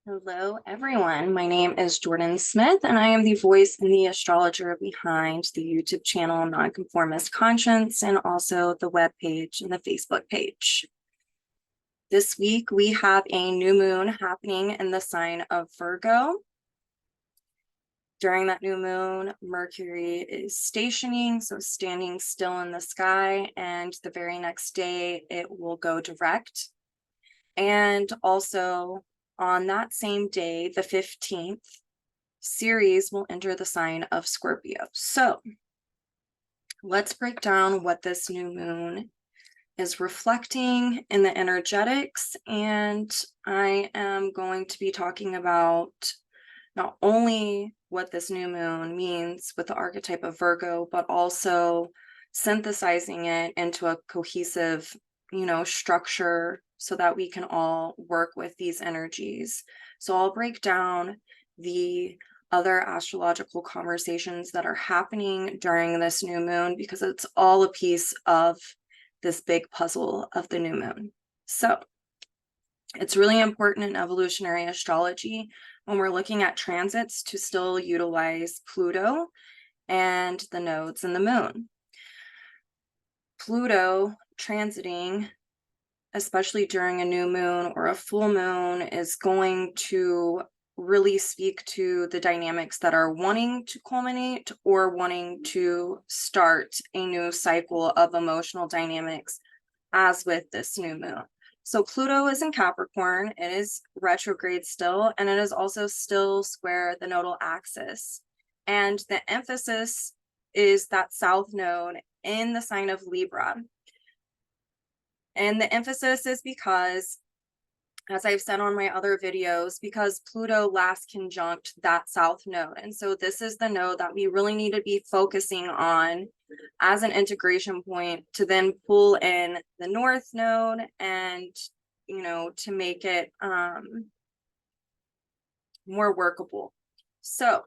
Hello, everyone. My name is Jordyn Smith, and I am the voice and the astrologer behind the YouTube channel Nonconformist Conscience and also the web page and the Facebook page. This week, we have a new moon happening in the sign of Virgo. During that new moon, Mercury is stationing, so standing still in the sky, and the very next day, it will go direct. And also, on that same day, the 15th, Ceres will enter the sign of Scorpio. So let's break down what this new moon is reflecting in the energetics. And I am going to be talking about not only what this new moon means with the archetype of Virgo, but also synthesizing it into a cohesive, structure so that we can all work with these energies. So I'll break down the other astrological conversations that are happening during this new moon because it's all a piece of this big puzzle of the new moon. So it's really important in evolutionary astrology when we're looking at transits to still utilize Pluto and the nodes in the moon. Pluto transiting, especially during a new moon or a full moon, is going to really speak to the dynamics that are wanting to culminate or wanting to start a new cycle of emotional dynamics, as with this new moon. So Pluto is in Capricorn, it is retrograde still, and it is also still square the nodal axis. And the emphasis is that south node in the sign of Libra. And the emphasis is because, as I've said on my other videos, because Pluto last conjunct that south node. And so this is the node that we really need to be focusing on as an integration point to then pull in the north node and, to make it more workable. So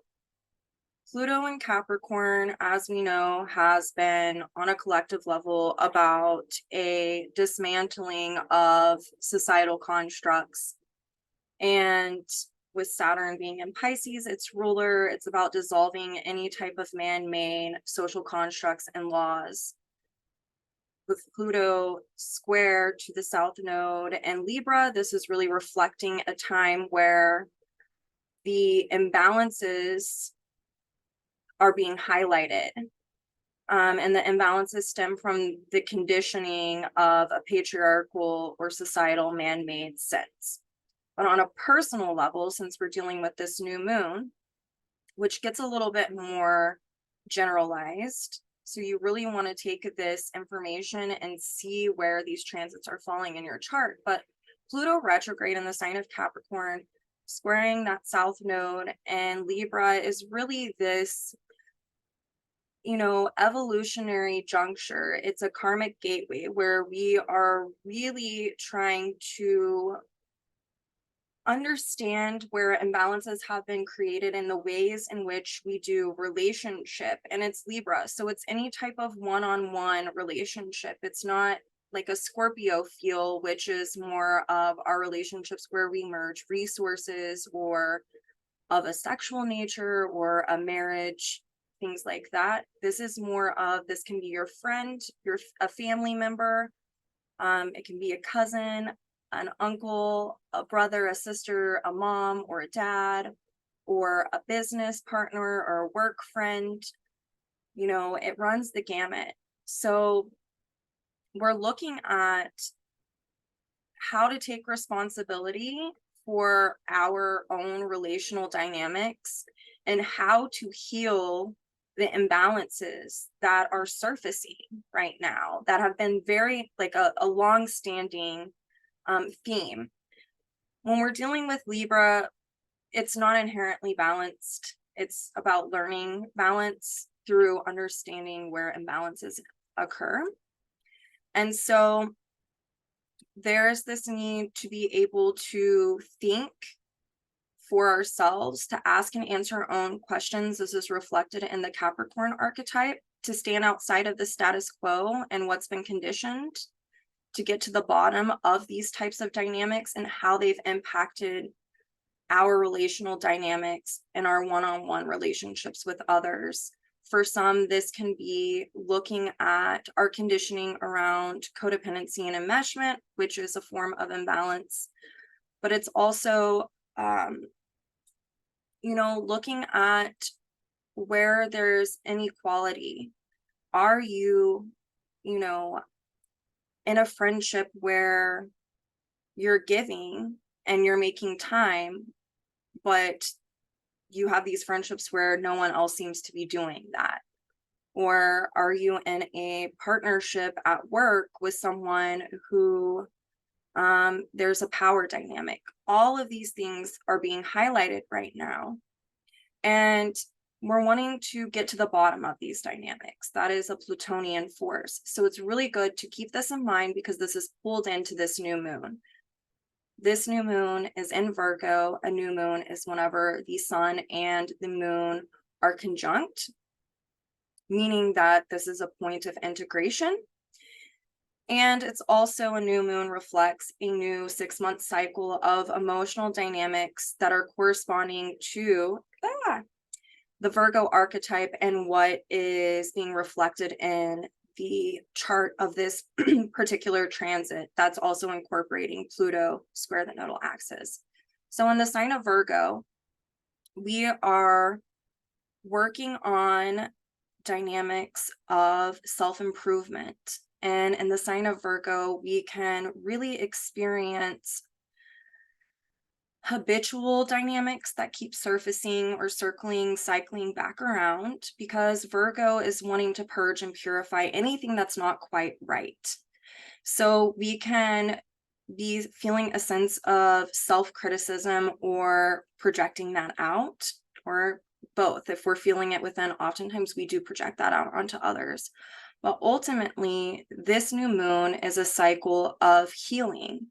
Pluto in Capricorn, as we know, has been on a collective level about a dismantling of societal constructs. And with Saturn being in Pisces, its ruler, it's about dissolving any type of man-made social constructs and laws. With Pluto square to the south node and Libra, this is really reflecting a time where the imbalances are being highlighted. And the imbalances stem from the conditioning of a patriarchal or societal man-made sense. But on a personal level, since we're dealing with this new moon, which gets a little bit more generalized, so you really want to take this information and see where these transits are falling in your chart. But Pluto retrograde in the sign of Capricorn, squaring that south node, and Libra is really this evolutionary juncture. It's a karmic gateway where we are really trying to understand where imbalances have been created in the ways in which we do relationship. And it's Libra, so it's any type of one-on-one relationship. It's not like a Scorpio feel, which is more of our relationships where we merge resources or of a sexual nature or a marriage, things like that. This is more of, this can be your friend, a family member, it can be a cousin, an uncle, a brother, a sister, a mom or a dad, or a business partner or a work friend. It runs the gamut. So we're looking at how to take responsibility for our own relational dynamics and how to heal the imbalances that are surfacing right now that have been very like a long-standing theme. When we're dealing with Libra, it's not inherently balanced. It's about learning balance through understanding where imbalances occur. And so there's this need to be able to think for ourselves, to ask and answer our own questions. This is reflected in the Capricorn archetype, to stand outside of the status quo and what's been conditioned, to get to the bottom of these types of dynamics and how they've impacted our relational dynamics and our one-on-one relationships with others. For some, this can be looking at our conditioning around codependency and enmeshment, which is a form of imbalance. But it's also, looking at where there's inequality. Are you, in a friendship where you're giving and you're making time, but you have these friendships where no one else seems to be doing that? Or are you in a partnership at work with someone who there's a power dynamic? All of these things are being highlighted right now. And we're wanting to get to the bottom of these dynamics. That is a Plutonian force. So it's really good to keep this in mind because this is pulled into this new moon. This new moon is in Virgo. A new moon is whenever the sun and the moon are conjunct, meaning that this is a point of integration. And it's also a new moon reflects a new 6-month cycle of emotional dynamics that are corresponding to the Virgo archetype and what is being reflected in the chart of this particular transit that's also incorporating Pluto square the nodal axis. So in the sign of Virgo, we are working on dynamics of self-improvement. And in the sign of Virgo, we can really experience habitual dynamics that keep surfacing or circling, cycling back around, because Virgo is wanting to purge and purify anything that's not quite right. So we can be feeling a sense of self-criticism or projecting that out, or both. If we're feeling it within, oftentimes we do project that out onto others. But ultimately, this new moon is a cycle of healing.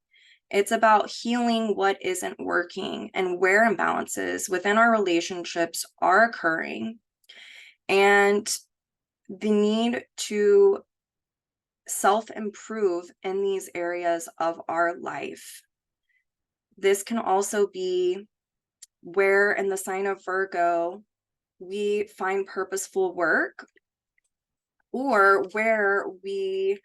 It's about healing what isn't working and where imbalances within our relationships are occurring, and the need to self-improve in these areas of our life. This can also be where in the sign of Virgo we find purposeful work, or where we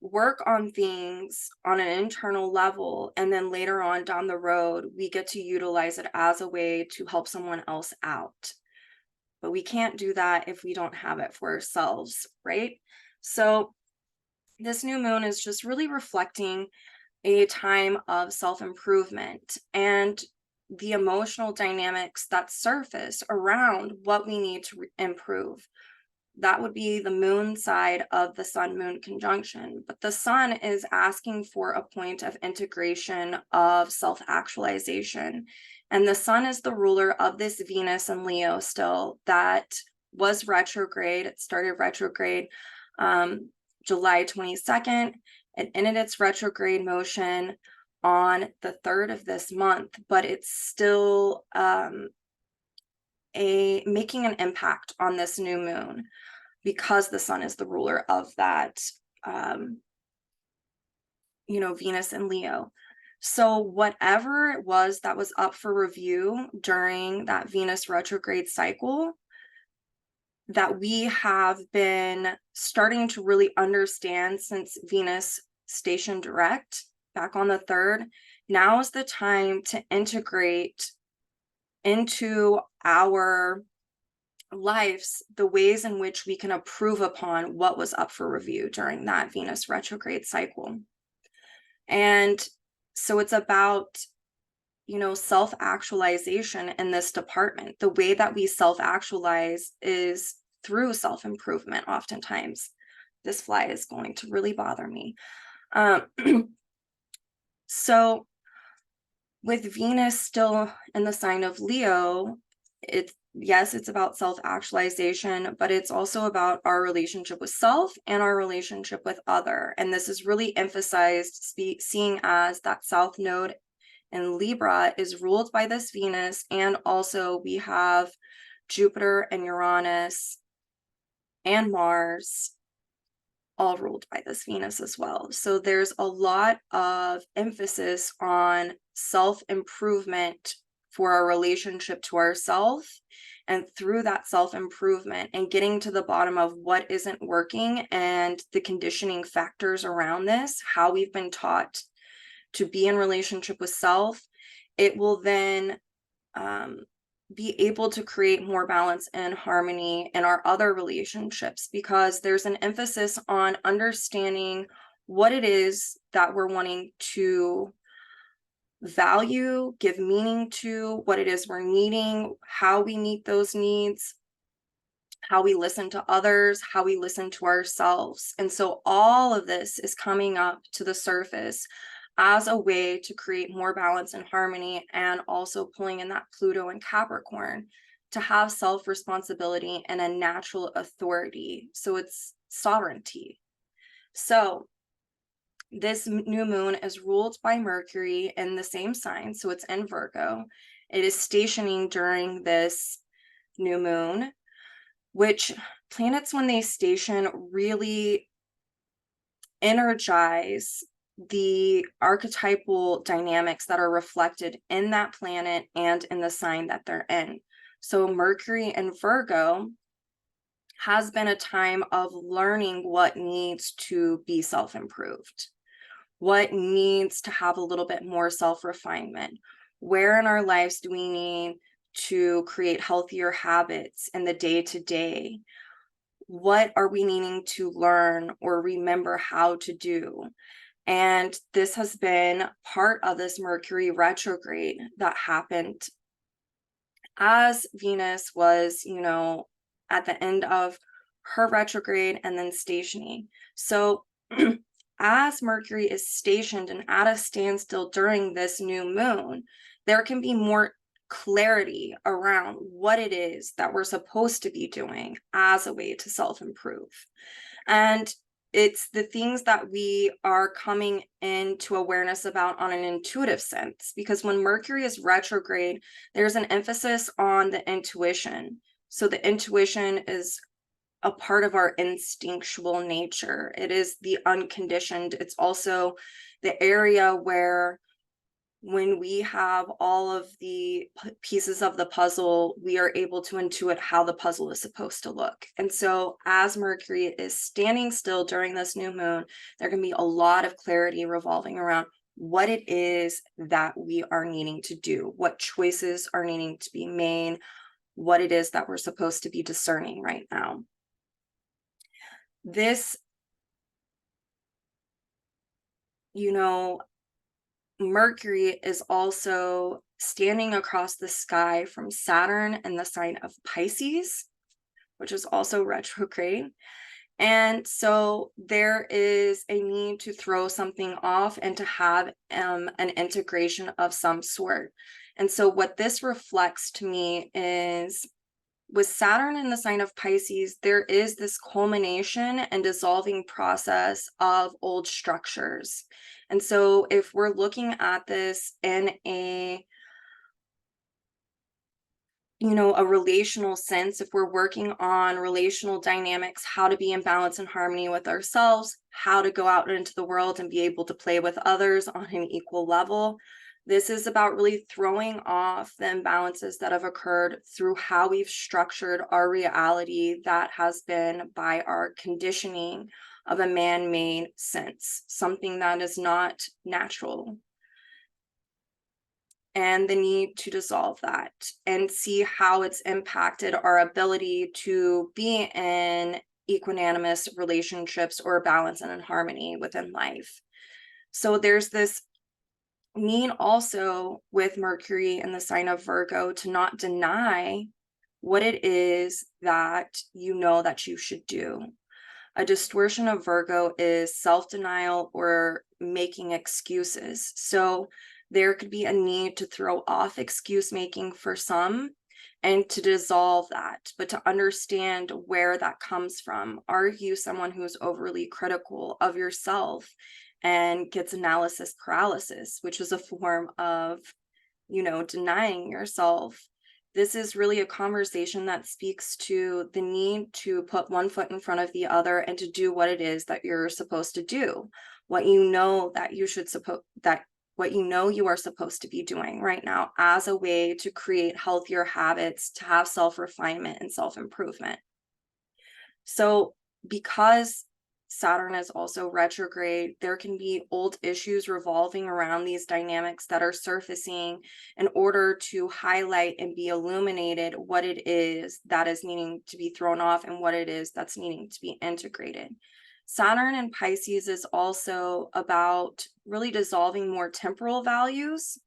work on things on an internal level, and then later on down the road, we get to utilize it as a way to help someone else out. But we can't do that if we don't have it for ourselves, right? So this new moon is just really reflecting a time of self-improvement and the emotional dynamics that surface around what we need to improve. That would be the moon side of the sun-moon conjunction. But the sun is asking for a point of integration of self-actualization. And the sun is the ruler of this Venus and Leo still that was retrograde. It started retrograde July 22nd. It ended its retrograde motion on the 3rd of this month, but it's still making an impact on this new moon because the sun is the ruler of that Venus and Leo. So whatever it was that was up for review during that Venus retrograde cycle that we have been starting to really understand since Venus stationed direct back on the 3rd, now is the time to integrate into our lives the ways in which we can improve upon what was up for review during that Venus retrograde cycle. And so it's about, self-actualization in this department. The way that we self-actualize is through self-improvement oftentimes. This fly is going to really bother me. So with Venus still in the sign of Leo, it's about self-actualization, but it's also about our relationship with self and our relationship with other. And this is really emphasized seeing as that South Node in Libra is ruled by this Venus, and also we have Jupiter and Uranus and Mars all ruled by this Venus as well. So there's a lot of emphasis on self-improvement for our relationship to ourselves, and through that self-improvement and getting to the bottom of what isn't working and the conditioning factors around this, how we've been taught to be in relationship with self, it will then be able to create more balance and harmony in our other relationships, because there's an emphasis on understanding what it is that we're wanting to value, give meaning to, what it is we're needing, how we meet those needs, how we listen to others, how we listen to ourselves. And so all of this is coming up to the surface as a way to create more balance and harmony, and also pulling in that Pluto and Capricorn to have self-responsibility and a natural authority. So it's sovereignty. So this new moon is ruled by Mercury in the same sign, so it's in Virgo. It is stationing during this new moon, which planets, when they station, really energize the archetypal dynamics that are reflected in that planet and in the sign that they're in. So Mercury in Virgo has been a time of learning what needs to be self-improved, what needs to have a little bit more self-refinement. Where in our lives do we need to create healthier habits in the day-to-day? What are we needing to learn or remember how to do? And this has been part of this Mercury retrograde that happened as Venus was, at the end of her retrograde and then stationing. So as Mercury is stationed and at a standstill during this new moon, there can be more clarity around what it is that we're supposed to be doing as a way to self-improve. And it's the things that we are coming into awareness about on an intuitive sense, because when Mercury is retrograde, there's an emphasis on the intuition. So the intuition is a part of our instinctual nature. It is the unconditioned. It's also the area where, when we have all of the pieces of the puzzle, we are able to intuit how the puzzle is supposed to look. And so as Mercury is standing still during this new moon, there can be a lot of clarity revolving around what it is that we are needing to do, what choices are needing to be made, what it is that we're supposed to be discerning right now. This, Mercury is also standing across the sky from Saturn in the sign of Pisces, which is also retrograde. And so there is a need to throw something off and to have an integration of some sort. And so what this reflects to me is, with Saturn in the sign of Pisces, there is this culmination and dissolving process of old structures. And so if we're looking at this in a relational sense, if we're working on relational dynamics, how to be in balance and harmony with ourselves, how to go out into the world and be able to play with others on an equal level, this is about really throwing off the imbalances that have occurred through how we've structured our reality that has been by our conditioning of a man-made sense, something that is not natural. And the need to dissolve that and see how it's impacted our ability to be in equanimous relationships or balance and in harmony within life. So there's this need also with Mercury in the sign of Virgo to not deny what it is that that you should do. A distortion of Virgo is self-denial or making excuses. So there could be a need to throw off excuse making for some and to dissolve that, but to understand where that comes from. Are you someone who is overly critical of yourself and gets analysis paralysis, which is a form of, denying yourself? This is really a conversation that speaks to the need to put one foot in front of the other and to do what it is that you're supposed to do, what that you should what you know you are supposed to be doing right now as a way to create healthier habits, to have self-refinement and self-improvement. So because Saturn is also retrograde, there can be old issues revolving around these dynamics that are surfacing in order to highlight and be illuminated what it is that is needing to be thrown off and what it is that's needing to be integrated. Saturn in Pisces is also about really dissolving more temporal values,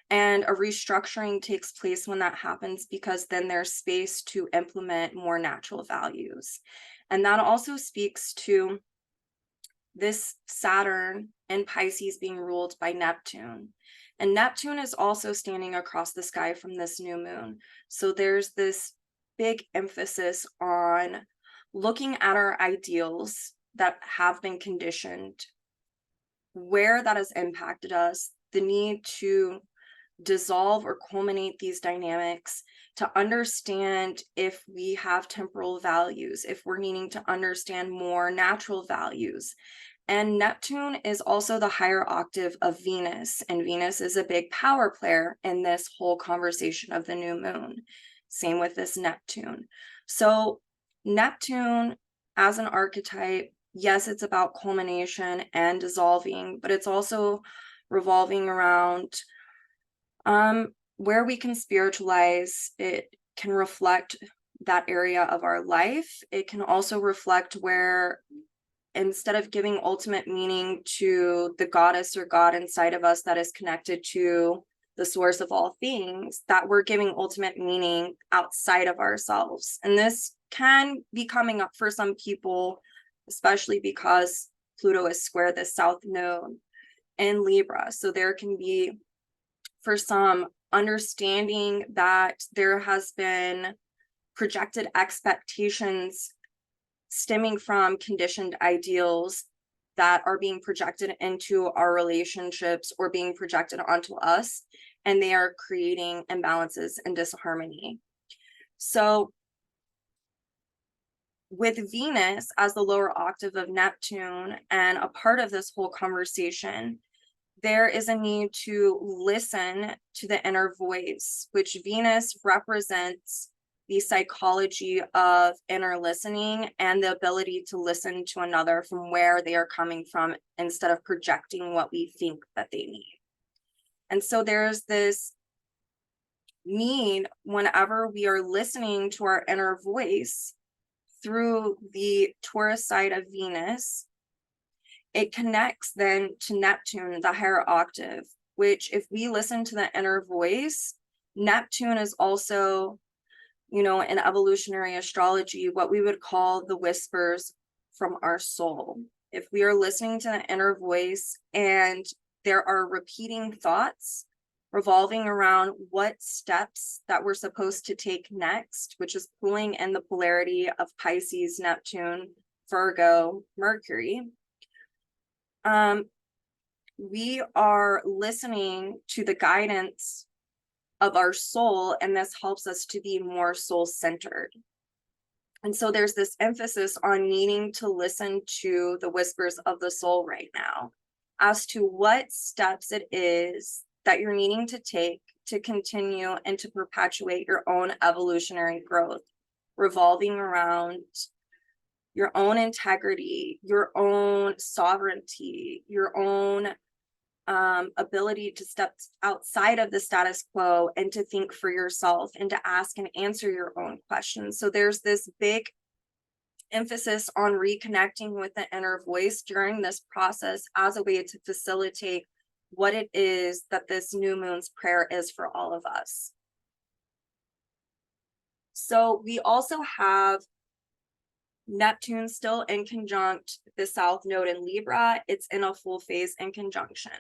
and a restructuring takes place when that happens, because then there's space to implement more natural values. And that also speaks to this Saturn in Pisces being ruled by Neptune. And Neptune is also standing across the sky from this new moon. So there's this big emphasis on looking at our ideals that have been conditioned, where that has impacted us, the need to dissolve or culminate these dynamics, to understand if we have temporal values, if we're needing to understand more natural values. And Neptune is also the higher octave of Venus, and Venus is a big power player in this whole conversation of the new moon. Same with this Neptune. So Neptune as an archetype, yes, it's about culmination and dissolving, but it's also revolving around where we can spiritualize. It can reflect that area of our life. It can also reflect where, instead of giving ultimate meaning to the goddess or god inside of us that is connected to the source of all things, that we're giving ultimate meaning outside of ourselves. And this can be coming up for some people, especially because Pluto is square the south node in Libra. So there can be, for some, understanding that there has been projected expectations stemming from conditioned ideals that are being projected into our relationships or being projected onto us, and they are creating imbalances and disharmony. So with Venus as the lower octave of Neptune and a part of this whole conversation, there is a need to listen to the inner voice, which Venus represents the psychology of inner listening and the ability to listen to another from where they are coming from instead of projecting what we think that they need. And so there's this need, whenever we are listening to our inner voice through the Taurus side of Venus, it connects then to Neptune, the higher octave, which, if we listen to the inner voice, Neptune is also, in evolutionary astrology, what we would call the whispers from our soul. If we are listening to the inner voice and there are repeating thoughts revolving around what steps that we're supposed to take next, which is pulling in the polarity of Pisces, Neptune, Virgo, Mercury, we are listening to the guidance of our soul, and this helps us to be more soul-centered. And so there's this emphasis on needing to listen to the whispers of the soul right now as to what steps it is that you're needing to take to continue and to perpetuate your own evolutionary growth, revolving around your own integrity, your own sovereignty, your own ability to step outside of the status quo and to think for yourself and to ask and answer your own questions. So there's this big emphasis on reconnecting with the inner voice during this process as a way to facilitate what it is that this new moon's prayer is for all of us. So we also have Neptune still in conjunct the south node in Libra. It's in a full phase in conjunction.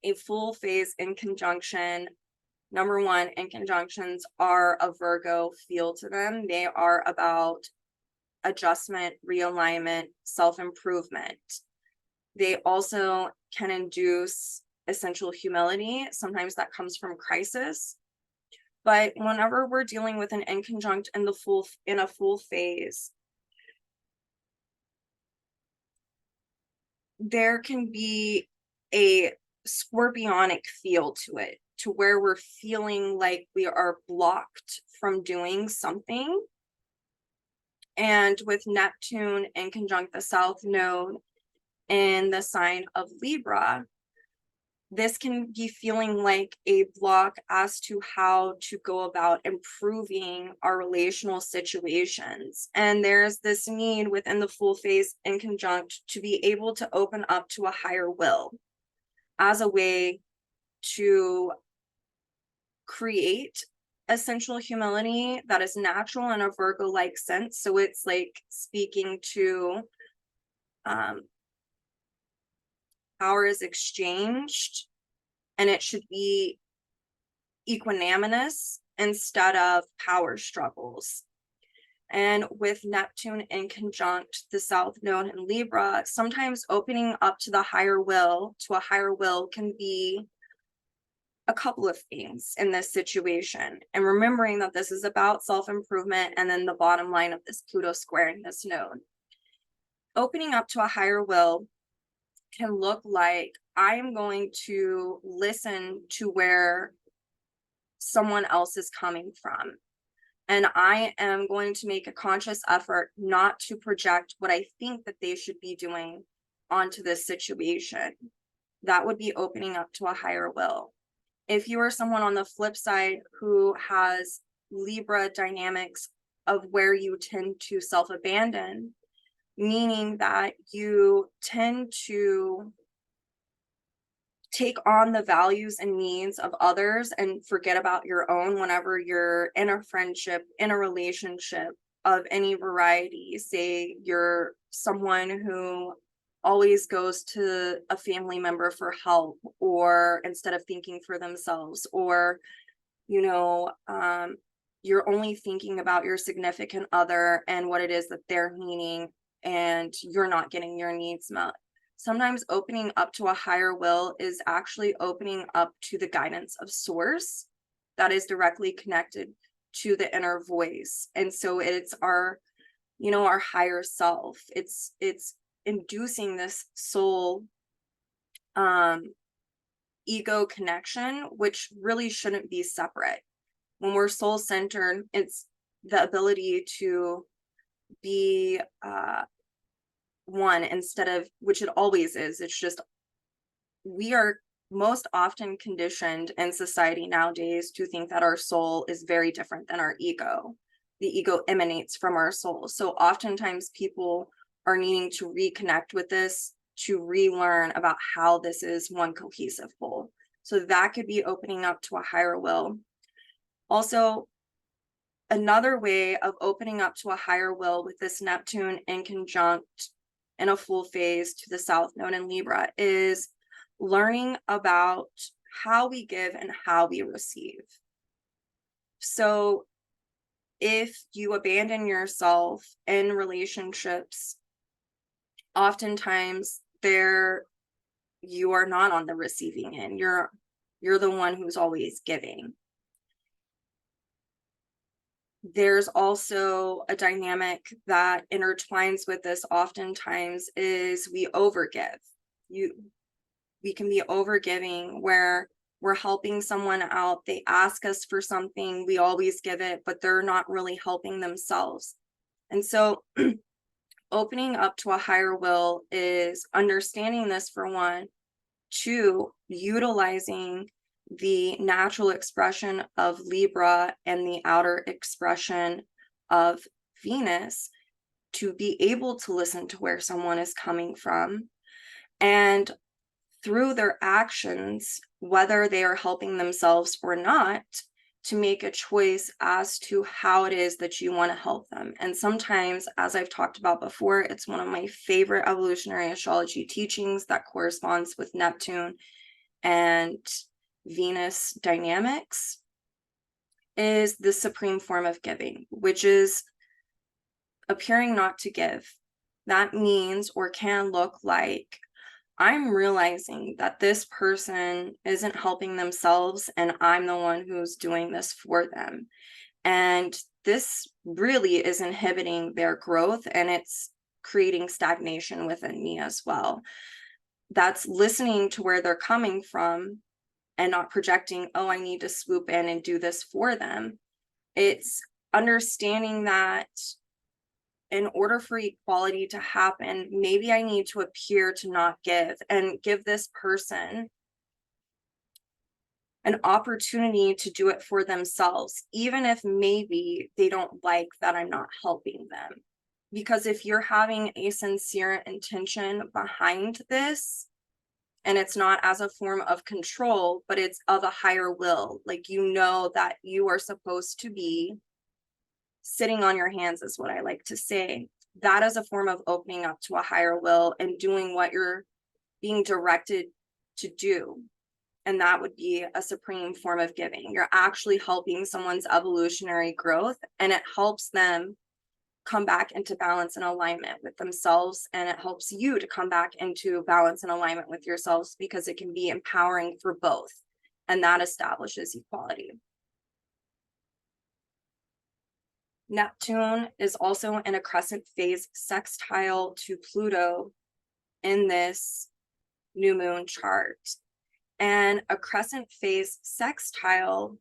A full phase in conjunction, number one, in conjunctions are a Virgo feel to them. They are about adjustment, realignment, self-improvement. They also can induce essential humility. Sometimes that comes from crisis. But whenever we're dealing with an inconjunct in a full phase, there can be a scorpionic feel to it, to where we're feeling like we are blocked from doing something. And with Neptune in conjunct the South Node in the sign of Libra, this can be feeling like a block as to how to go about improving our relational situations. And there's this need within the full phase in conjunct to be able to open up to a higher will as a way to create essential humility that is natural in a Virgo-like sense. So it's like speaking to power is exchanged, and it should be equanimous instead of power struggles. And with Neptune in conjunct the South Node in Libra, sometimes opening up to the higher will, to a higher will, can be a couple of things in this situation. And remembering that this is about self-improvement, and then the bottom line of this Pluto squaring this node. Opening up to a higher will can look like, I am going to listen to where someone else is coming from. And I am going to make a conscious effort not to project what I think that they should be doing onto this situation. That would be opening up to a higher will. If you are someone on the flip side who has Libra dynamics of where you tend to self-abandon, meaning that you tend to take on the values and needs of others and forget about your own whenever you're in a friendship, in a relationship of any variety. Say you're someone who always goes to a family member for help, or instead of thinking for themselves, or, you know, you're only thinking about your significant other and what it is that they're needing, and you're not getting your needs met. Sometimes opening up to a higher will is actually opening up to the guidance of source that is directly connected to the inner voice. And so it's our, you know, our higher self. It's inducing this soul ego connection, which really shouldn't be separate. When we're soul centered, it's the ability to be one instead of, which it always is. It's just, we are most often conditioned in society nowadays to think that our soul is very different than our ego. The ego emanates from our soul. So oftentimes people are needing to reconnect with this, to relearn about how this is one cohesive whole. So that could be opening up to a higher will. Also, another way of opening up to a higher will with this Neptune in conjunct in a full phase to the South Node in Libra is learning about how we give and how we receive. So if you abandon yourself in relationships, oftentimes you are not on the receiving end. You're the one who's always giving. There's also a dynamic that intertwines with this oftentimes is we overgive. We can be overgiving where we're helping someone out. They ask us for something, we always give it, but they're not really helping themselves. And so opening up to a higher will is understanding this, for one. Two, utilizing the natural expression of Libra and the outer expression of Venus to be able to listen to where someone is coming from, and through their actions, whether they are helping themselves or not, to make a choice as to how it is that you want to help them. And sometimes, as I've talked about before, it's one of my favorite evolutionary astrology teachings that corresponds with Neptune and Venus dynamics, is the supreme form of giving, which is appearing not to give. That means, or can look like, I'm realizing that this person isn't helping themselves and I'm the one who's doing this for them. And this really is inhibiting their growth, and it's creating stagnation within me as well. that's listening to where they're coming from and not projecting, oh, I need to swoop in and do this for them. It's understanding that in order for equality to happen, maybe I need to appear to not give and give this person an opportunity to do it for themselves, even if maybe they don't like that I'm not helping them. Because if you're having a sincere intention behind this, and it's not as a form of control, but it's of a higher will, like, you know that you are supposed to be sitting on your hands, is what I like to say. That is a form of opening up to a higher will and doing what you're being directed to do. And that would be a supreme form of giving. You're actually helping someone's evolutionary growth, and it helps them come back into balance and alignment with themselves. And it helps you to come back into balance and alignment with yourselves, because it can be empowering for both. And that establishes equality. Neptune is also in a crescent phase sextile to Pluto in this new moon chart. And a crescent phase sextile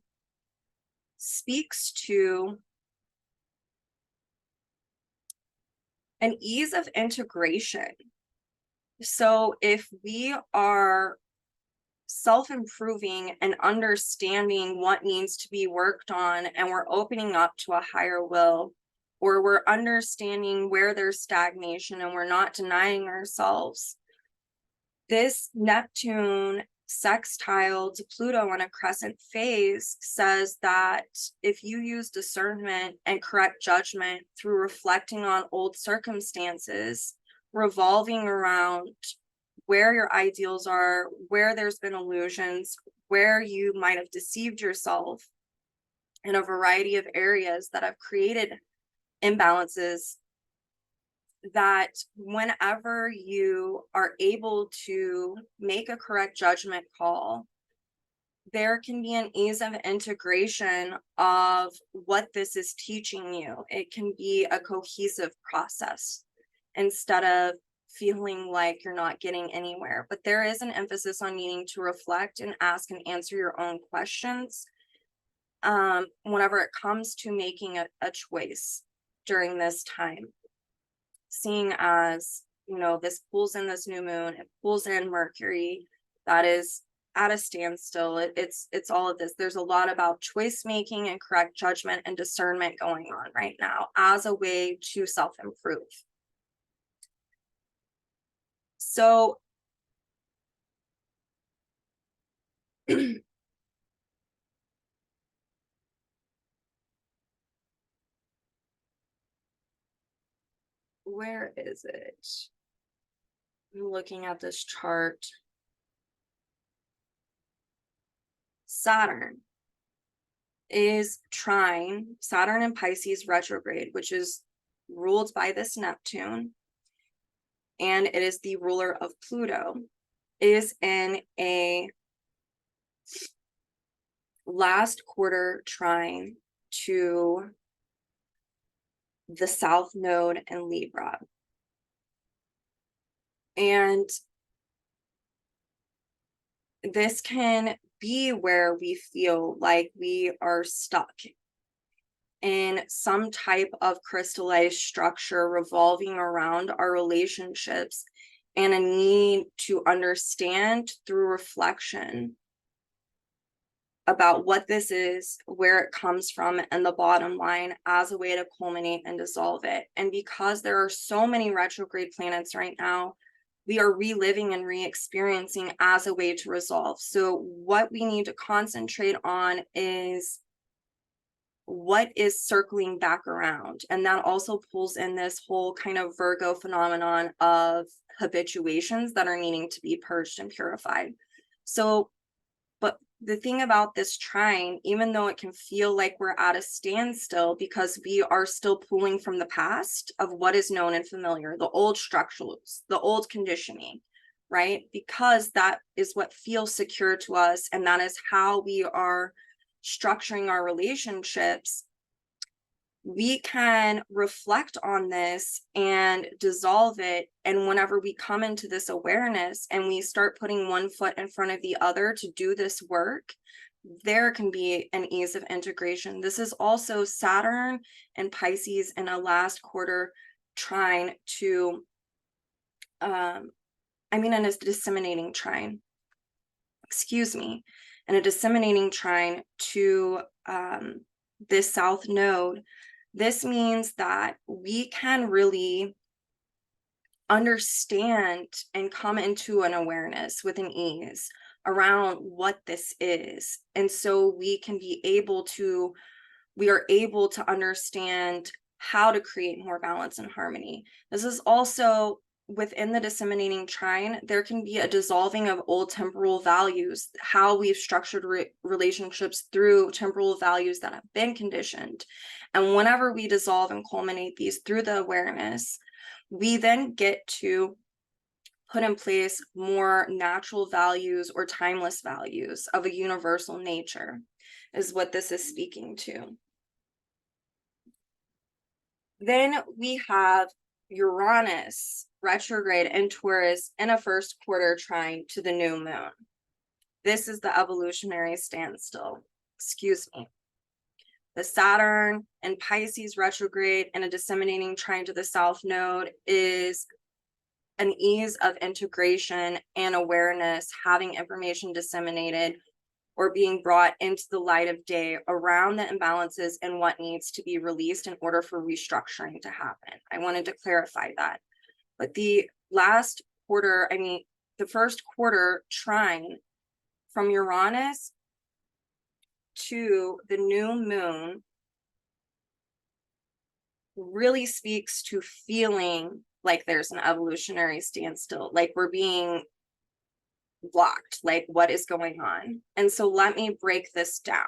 speaks to an ease of integration. So if we are self-improving and understanding what needs to be worked on, and we're opening up to a higher will, or we're understanding where there's stagnation and we're not denying ourselves, this Neptune sextile to Pluto in a crescent phase says that if you use discernment and correct judgment through reflecting on old circumstances, revolving around where your ideals are, where there's been illusions, where you might have deceived yourself in a variety of areas that have created imbalances, that whenever you are able to make a correct judgment call, there can be an ease of integration of what this is teaching you. It can be a cohesive process instead of feeling like you're not getting anywhere. But there is an emphasis on needing to reflect and ask and answer your own questions whenever it comes to making a choice during this time. Seeing as, you know, this pulls in this new moon, it pulls in Mercury, that is at a standstill. It's all of this. There's a lot about choice making and correct judgment and discernment going on right now as a way to self-improve. So where is it? I'm looking at this chart. Saturn is trine Saturn in Pisces retrograde, which is ruled by this Neptune, and it is the ruler of Pluto, is in a last quarter trine to the South Node in Libra. And this can be where we feel like we are stuck in some type of crystallized structure revolving around our relationships, and a need to understand through reflection about what this is, where it comes from, and the bottom line as a way to culminate and dissolve it. And because there are so many retrograde planets right now, we are reliving and re-experiencing as a way to resolve. So what we need to concentrate on is what is circling back around. And that also pulls in this whole kind of Virgo phenomenon of habituations that are needing to be purged and purified. So, but the thing about this trine, even though it can feel like we're at a standstill because we are still pulling from the past of what is known and familiar, the old structures, the old conditioning, right? Because that is what feels secure to us, and that is how we are structuring our relationships. we can reflect on this and dissolve it. And whenever we come into this awareness and we start putting one foot in front of the other to do this work, there can be an ease of integration. This is also Saturn and Pisces in a last quarter trine to, in a disseminating trine, in a disseminating trine to this south node. This means that we can really understand and come into an awareness with an ease around what this is. And so we are able to understand how to create more balance and harmony. This is also within the disseminating trine, there can be a dissolving of old temporal values, how we've structured relationships through temporal values that have been conditioned. And whenever we dissolve and culminate these through the awareness, we then get to put in place more natural values or timeless values of a universal nature, is what this is speaking to. Then we have Uranus retrograde in Taurus in a first quarter trine to the new moon. This is the evolutionary standstill. The Saturn and Pisces retrograde in a disseminating trine to the south node is an ease of integration and awareness, having information disseminated or being brought into the light of day around the imbalances and what needs to be released in order for restructuring to happen. I wanted to clarify that. But the last quarter, the first quarter trine from Uranus to the new moon really speaks to feeling like there's an evolutionary standstill, like we're being blocked, like what is going on. And so let me break this down.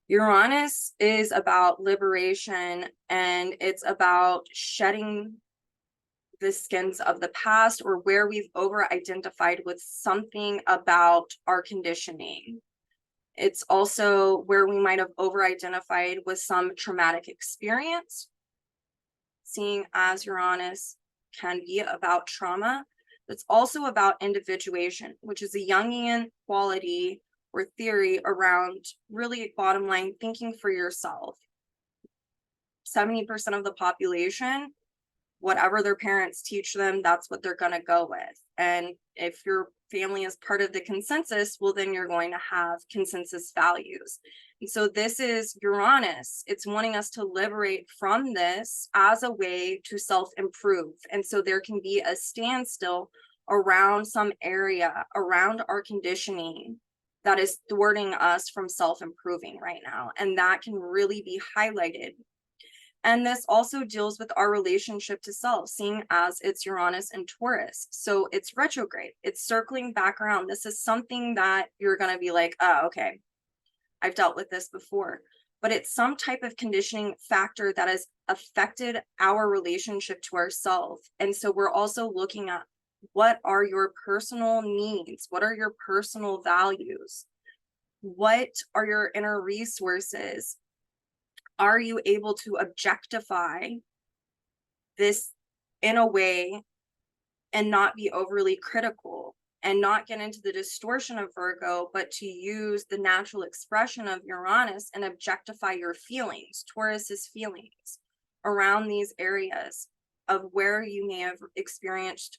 Uranus is about liberation, and it's about shedding the skins of the past, or where we've over-identified with something about our conditioning. It's also where we might have over-identified with some traumatic experience, seeing as Uranus can be about trauma. It's also about individuation, which is a Jungian quality or theory around, really bottom line, thinking for yourself. 70% of the population, whatever their parents teach them, that's what they're going to go with. And if your family is part of the consensus, well, then you're going to have consensus values. And so this is Uranus. It's wanting us to liberate from this as a way to self-improve. And so there can be a standstill around some area, around our conditioning, that is thwarting us from self-improving right now. And that can really be highlighted. And this also deals with our relationship to self, seeing as it's Uranus and Taurus. So it's retrograde. It's circling back around. This is something that you're going to be like, oh, okay, I've dealt with this before. But it's some type of conditioning factor that has affected our relationship to ourselves. And so we're also looking at, what are your personal needs? What are your personal values? What are your inner resources? Are you able to objectify this in a way and not be overly critical and not get into the distortion of Virgo, but to use the natural expression of Uranus and objectify your feelings, Taurus's feelings around these areas of where you may have experienced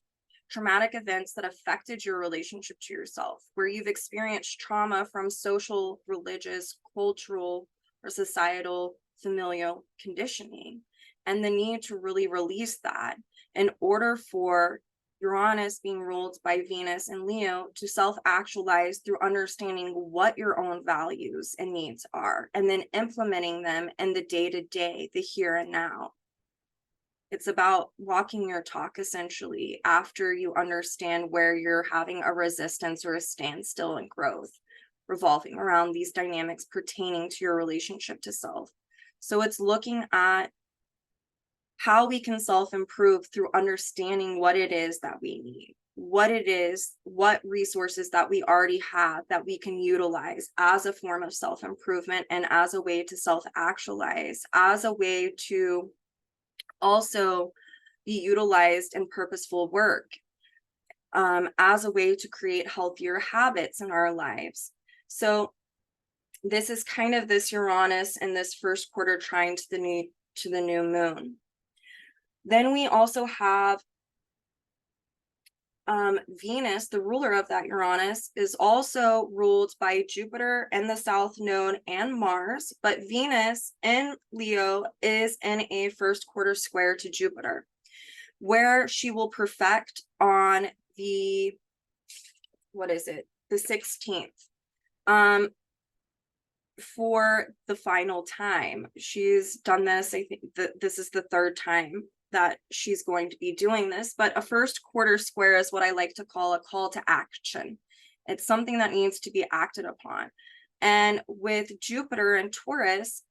traumatic events that affected your relationship to yourself, where you've experienced trauma from social, religious, cultural, or societal, familial conditioning, and the need to really release that in order for Uranus, being ruled by Venus and Leo, to self-actualize through understanding what your own values and needs are, and then implementing them in the day-to-day, the here and now. It's about walking your talk, essentially, after you understand where you're having a resistance or a standstill in growth, revolving around these dynamics pertaining to your relationship to self. So it's looking at how we can self-improve through understanding what it is that we need. what it is, what resources that we already have that we can utilize as a form of self-improvement and as a way to self-actualize, as a way to also be utilized in purposeful work, as a way to create healthier habits in our lives. So this is kind of this Uranus in this first quarter trine to the new moon. Then we also have Venus, the ruler of that Uranus, is also ruled by Jupiter and the South Node and Mars, but Venus in Leo is in a first quarter square to Jupiter, where she will perfect on the, the 16th, for the final time. She's done this, I think that this is the third time that she's going to be doing this, but a first quarter square is what I like to call a call to action. It's something that needs to be acted upon. And with Jupiter and Taurus,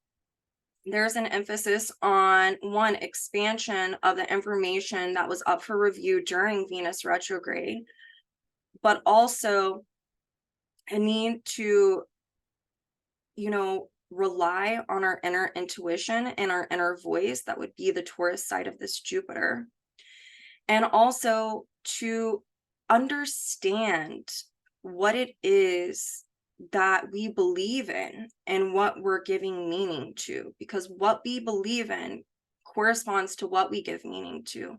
there's an emphasis on one, expansion of the information that was up for review during Venus retrograde, but also a need to, rely on our inner intuition and our inner voice. That would be the Taurus side of this Jupiter. And also to understand what it is that we believe in and what we're giving meaning to, because what we believe in corresponds to what we give meaning to.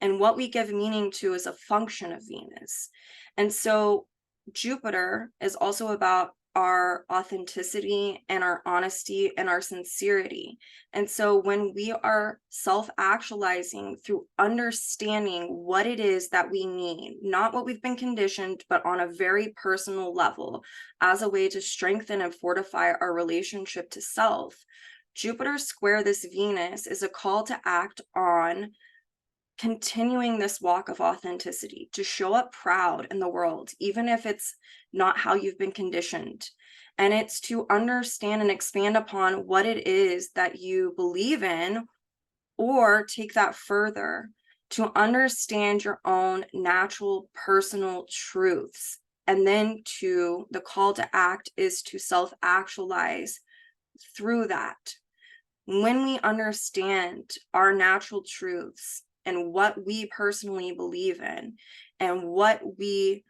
And what we give meaning to is a function of Venus. And so Jupiter is also about our authenticity and our honesty and our sincerity. And so when we are self-actualizing through understanding what it is that we need, not what we've been conditioned, but on a very personal level, as a way to strengthen and fortify our relationship to self, Jupiter square this Venus is a call to act on continuing this walk of authenticity, to show up proud in the world, even if it's not how you've been conditioned. And it's to understand and expand upon what it is that you believe in, or take that further to understand your own natural personal truths. And then the call to act is to self-actualize through that. When we understand our natural truths and what we personally believe in, and what we're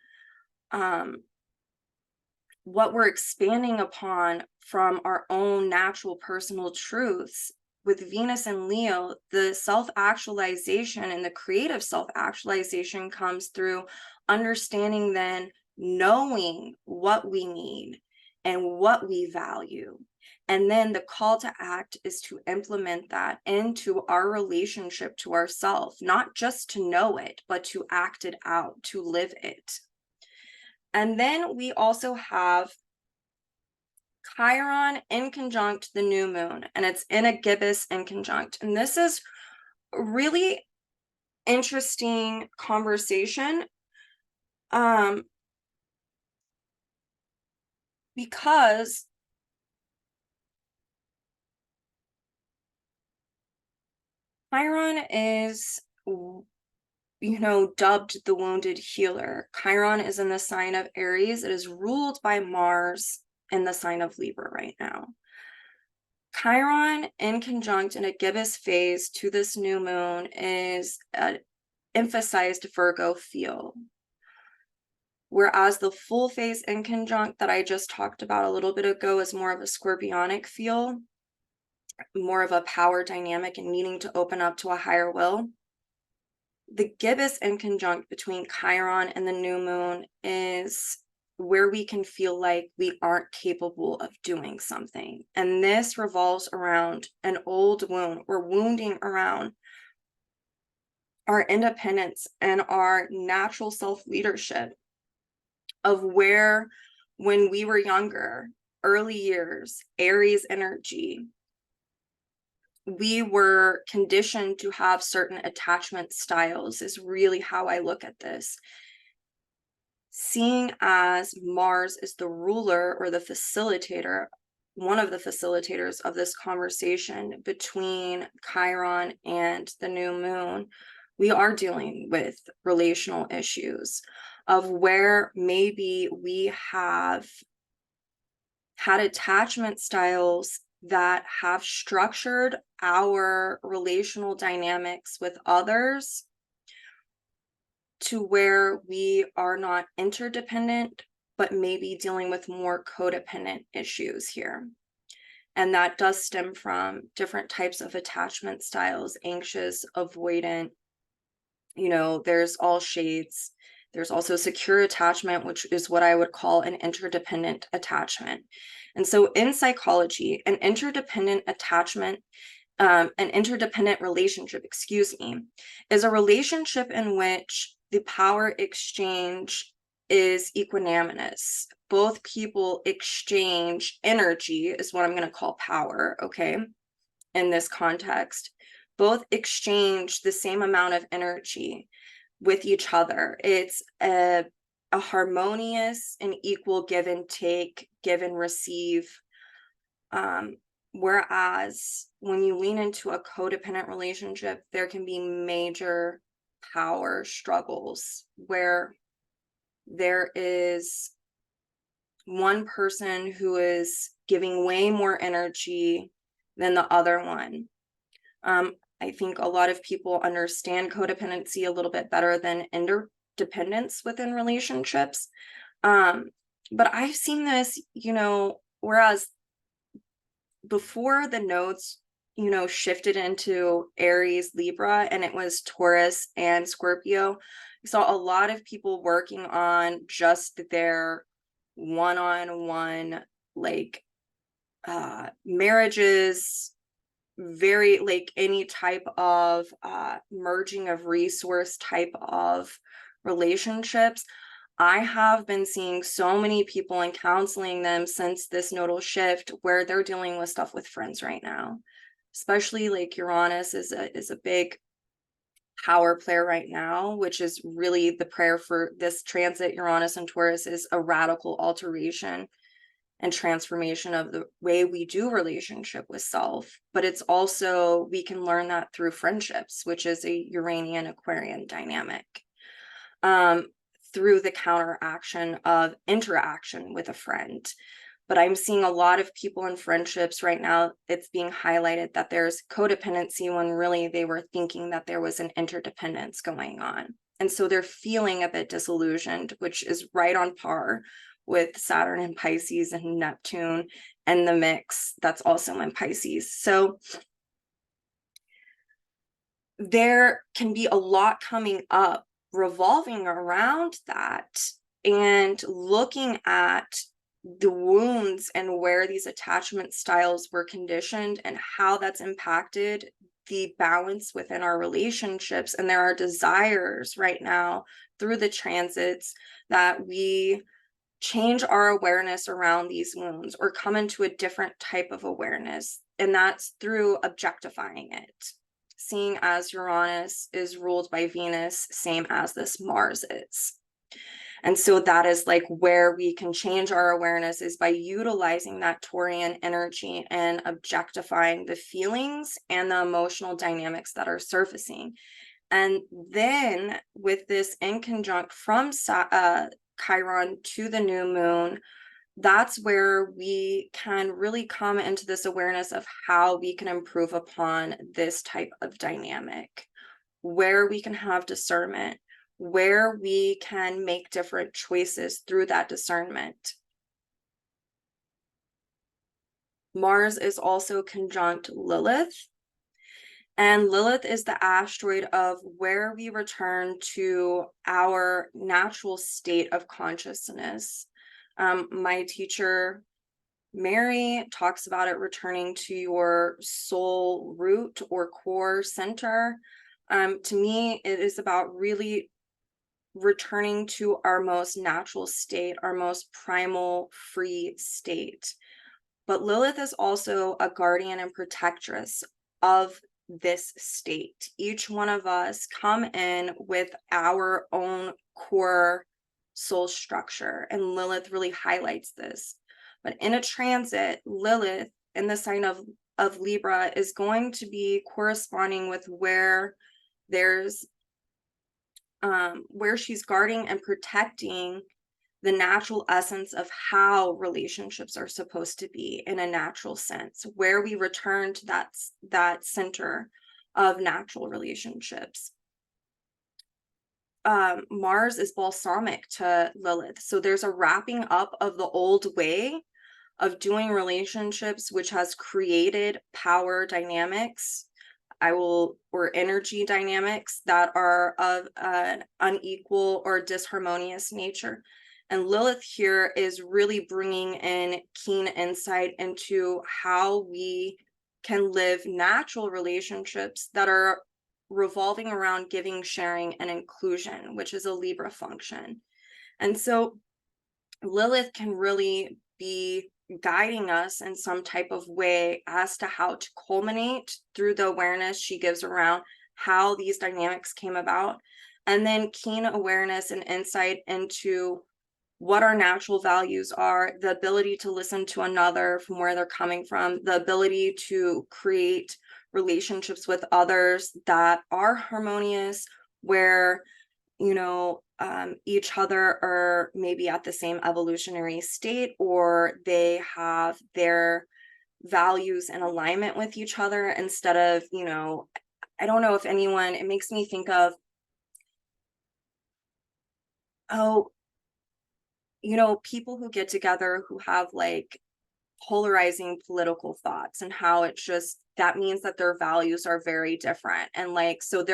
expanding upon from our own natural personal truths, with Venus and Leo, the self-actualization and the creative self-actualization comes through understanding, then knowing what we need and what we value. And then the call to act is to implement that into our relationship to ourselves, not just to know it, but to act it out, to live it. And then we also have Chiron in conjunct the new moon, and it's in a gibbous in conjunct. And this is a really interesting conversation, because Chiron is, dubbed the wounded healer. Chiron is in the sign of Aries. It is ruled by Mars in the sign of Libra right now. Chiron in conjunct in a gibbous phase to this new moon is an emphasized Virgo feel. Whereas the full phase in conjunct that I just talked about a little bit ago is more of a scorpionic feel, more of a power dynamic and needing to open up to a higher will. The gibbous in conjunct between Chiron and the new moon is where we can feel like we aren't capable of doing something. And this revolves around an old wound. We're wounding around our independence and our natural self-leadership of where, when we were younger, early years, Aries energy, we were conditioned to have certain attachment styles, is really how I look at this. Seeing as Mars is the ruler or the facilitator, one of the facilitators of this conversation between Chiron and the new moon, we are dealing with relational issues of where maybe we have had attachment styles that have structured our relational dynamics with others to where we are not interdependent, but maybe dealing with more codependent issues here. And that does stem from different types of attachment styles, anxious, avoidant, there's all shades. There's also secure attachment, which is what I would call an interdependent attachment. And so in psychology, an interdependent attachment, an interdependent relationship, is a relationship in which the power exchange is equanimous. Both people exchange energy, is what I'm going to call power, okay, in this context. Both exchange the same amount of energy with each other. It's a harmonious and equal give and take, give and receive. Whereas when you lean into a codependent relationship, there can be major power struggles where there is one person who is giving way more energy than the other one. I think a lot of people understand codependency a little bit better than interdependence within relationships. But I've seen this, whereas before the nodes, shifted into Aries, Libra, and it was Taurus and Scorpio, I saw a lot of people working on just their one-on-one, marriages, very any type of merging of resource type of relationships. I have been seeing so many people and counseling them since this nodal shift where they're dealing with stuff with friends right now, especially Uranus is a big power player right now, which is really the prayer for this transit. Uranus and Taurus is a radical alteration and transformation of the way we do relationship with self, but it's also, we can learn that through friendships, which is a Uranian Aquarian dynamic, through the counteraction of interaction with a friend. But I'm seeing a lot of people in friendships right now, it's being highlighted that there's codependency when really they were thinking that there was an interdependence going on. And so they're feeling a bit disillusioned, which is right on par with Saturn in Pisces and Neptune and the mix that's also in Pisces. So there can be a lot coming up revolving around that and looking at the wounds and where these attachment styles were conditioned and how that's impacted the balance within our relationships. And there are desires right now through the transits that we change our awareness around these wounds or come into a different type of awareness. And that's through objectifying it, seeing as Uranus is ruled by Venus, same as this Mars is. And so that is where we can change our awareness, is by utilizing that Taurian energy and objectifying the feelings and the emotional dynamics that are surfacing. And then with this in conjunct from Chiron to the new moon, that's where we can really come into this awareness of how we can improve upon this type of dynamic, where we can have discernment, where we can make different choices through that discernment. Mars is also conjunct Lilith, and Lilith is the asteroid of where we return to our natural state of consciousness. My teacher, Mary, talks about it returning to your soul root or core center. To me, it is about really returning to our most natural state, our most primal free state. But Lilith is also a guardian and protectress of this state. Each one of us come in with our own core soul structure, and Lilith really highlights this. But in a transit, Lilith in the sign of Libra is going to be corresponding with where there's where she's guarding and protecting the natural essence of how relationships are supposed to be in a natural sense, where we return to that center of natural relationships. Mars is balsamic to Lilith. So there's a wrapping up of the old way of doing relationships, which has created power dynamics, or energy dynamics that are of an unequal or disharmonious nature. And Lilith here is really bringing in keen insight into how we can live natural relationships that are revolving around giving, sharing, and inclusion, which is a Libra function. And so Lilith can really be guiding us in some type of way as to how to culminate through the awareness she gives around how these dynamics came about, and then keen awareness and insight into what our natural values are, the ability to listen to another from where they're coming from, the ability to create relationships with others that are harmonious, where each other are maybe at the same evolutionary state, or they have their values in alignment with each other, instead of, I don't know if anyone, it makes me think of, people who get together who have like polarizing political thoughts, and how it's just, that means that their values are very different, and like, so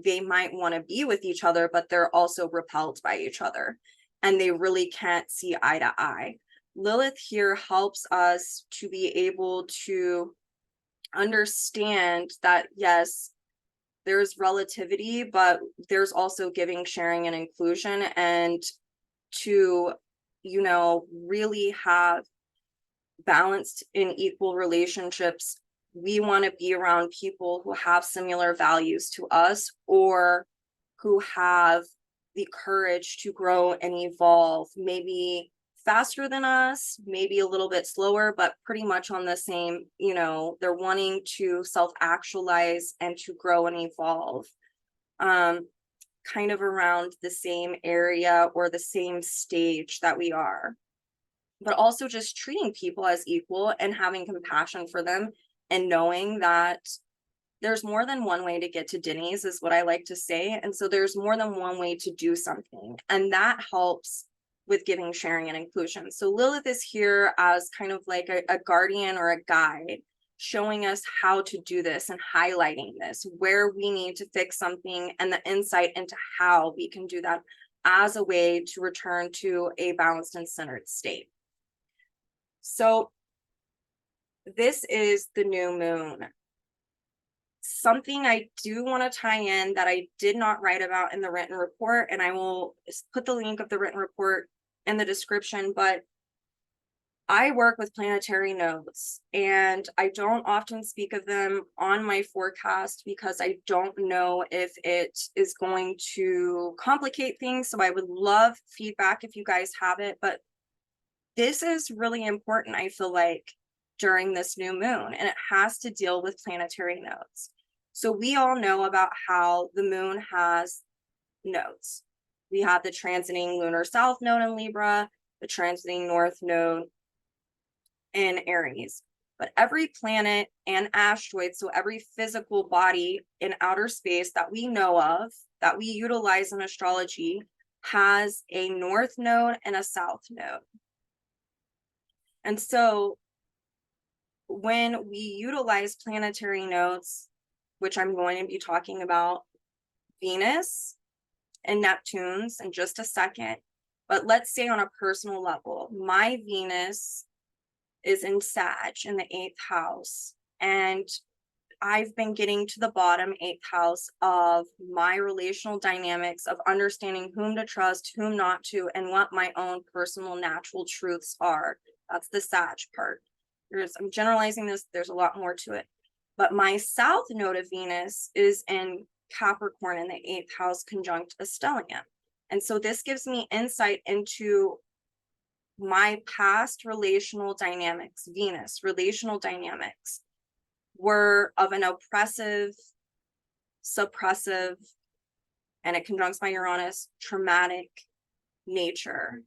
they might want to be with each other, but they're also repelled by each other, and they really can't see eye to eye. Lilith here helps us to be able to understand that, yes, there's relativity, but there's also giving, sharing, and inclusion, and to, really have balanced and equal relationships. We want to be around people who have similar values to us, or who have the courage to grow and evolve, maybe faster than us, maybe a little bit slower, but pretty much on the same, they're wanting to self-actualize and to grow and evolve, kind of around the same area or the same stage that we are. But also just treating people as equal and having compassion for them, and knowing that there's more than one way to get to Denny's, is what I like to say. And so there's more than one way to do something, and that helps with giving, sharing, and inclusion. So Lilith is here as kind of like a guardian or a guide, showing us how to do this and highlighting this, where we need to fix something, and the insight into how we can do that as a way to return to a balanced and centered state. So this is the new moon. Something I do want to tie in that I did not write about in the written report, and I will put the link of the written report in the description, but I work with planetary nodes, and I don't often speak of them on my forecast because I don't know if it is going to complicate things. So I would love feedback if you guys have it, but this is really important, I feel like, during this new moon, and it has to deal with planetary nodes. So we all know about how the moon has nodes. We have the transiting lunar south node in Libra, the transiting north node in Aries. But every planet and asteroid, so every physical body in outer space that we know of, that we utilize in astrology, has a north node and a south node. And so when we utilize planetary nodes, which I'm going to be talking about Venus and Neptune's in just a second, but let's say on a personal level, my Venus is in Sag in the 8th house, and I've been getting to the bottom 8th house of my relational dynamics, of understanding whom to trust, whom not to, and what my own personal natural truths are. That's the Sag part. I'm generalizing this, there's a lot more to it. But my south node of Venus is in Capricorn in the 8th house conjunct a stellium. And so this gives me insight into my past relational dynamics. Venus relational dynamics were of an oppressive, suppressive, and it conjuncts my Uranus, traumatic nature.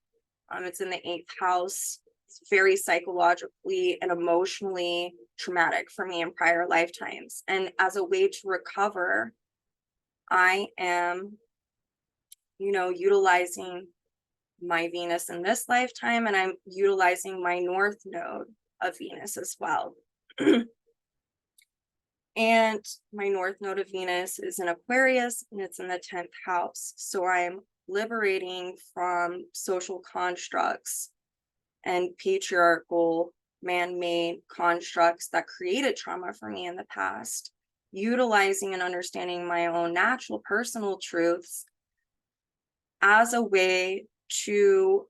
It's in the 8th house. It's very psychologically and emotionally traumatic for me in prior lifetimes. And as a way to recover, I am, utilizing my Venus in this lifetime, and I'm utilizing my North Node of Venus as well. And my North Node of Venus is in Aquarius, and it's in the 10th house. So I'm liberating from social constructs and patriarchal man-made constructs that created trauma for me in the past, utilizing and understanding my own natural personal truths as a way to